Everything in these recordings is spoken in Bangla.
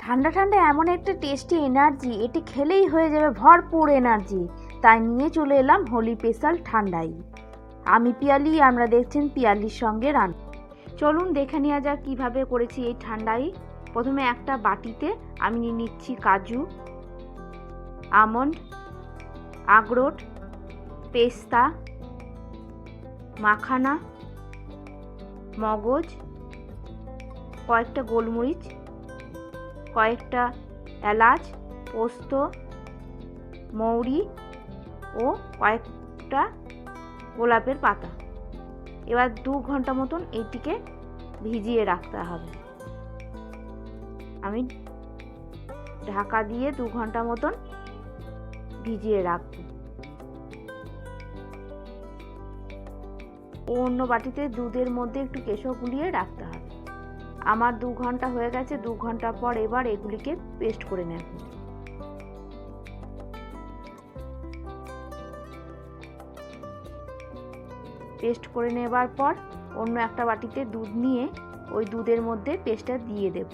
ঠান্ডা ঠান্ডা এমন একটা টেস্টি এনার্জি, এটি খেলেই হয়ে যাবে ভরপুর এনার্জি। তাই নিয়ে চলে এলাম হোলি স্পেশাল ঠান্ডাই। আমি পিয়ালি, আমরা দেখছেন পিয়ালির সঙ্গে রান্না। চলুন দেখে নেওয়া যাক কীভাবে করেছি এই ঠান্ডাই। প্রথমে একটা বাটিতে আমি নিয়ে নিচ্ছি কাজু, আমন্ড, আখরোট, পেস্তা, মাখানা, মগজ, কয়েকটা গোলমরিচ, কয়েকটা এলাচ, পোস্ত, মৌরি ও কয়েকটা গোলাপের পাতা। এবার 2 ঘন্টা মতন এইটিকে ভিজিয়ে রাখতে হবে। আমি ঢাকা দিয়ে 2 ঘন্টা মতন ভিজিয়ে রাখবো। অন্য বাটিতে দুধের মধ্যে একটু কেশর গুলিয়ে রাখতে হবে। আমার 2 ঘন্টা হয়ে গেছে। 2 ঘন্টা পর এবার এগুলিকে পেস্ট করে নেব। পেস্ট করে নেবার পর অন্য একটা বাটিতে দুধ নিয়ে ওই দুধের মধ্যে পেস্টটা দিয়ে দেব।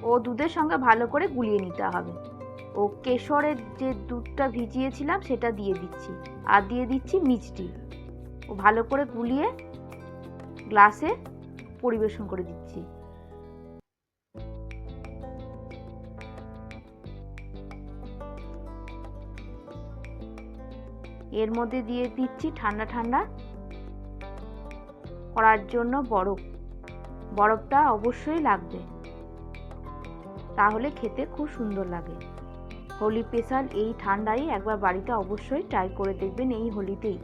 ও দুধের সঙ্গে ভালো করে গুলিয়ে নিতে হবে। ও কেশরের যে দুধটা ভিজিয়েছিলাম সেটা দিয়ে দিচ্ছি, আর দিয়ে দিচ্ছি মিষ্টি। ও ভালো করে গুলিয়ে গ্লাসে পরিবেশন করে দিচ্ছি। এর মধ্যে দিয়ে দিচ্ছি ঠান্ডা ঠান্ডা করার জন্য বরফ। বরফটা অবশ্যই লাগবে, তাহলে খেতে খুব সুন্দর লাগে। হোলি স্পেশাল এই ঠান্ডাই একবার বাড়িতে অবশ্যই ট্রাই করে দেখবেন এই হোলিতেই।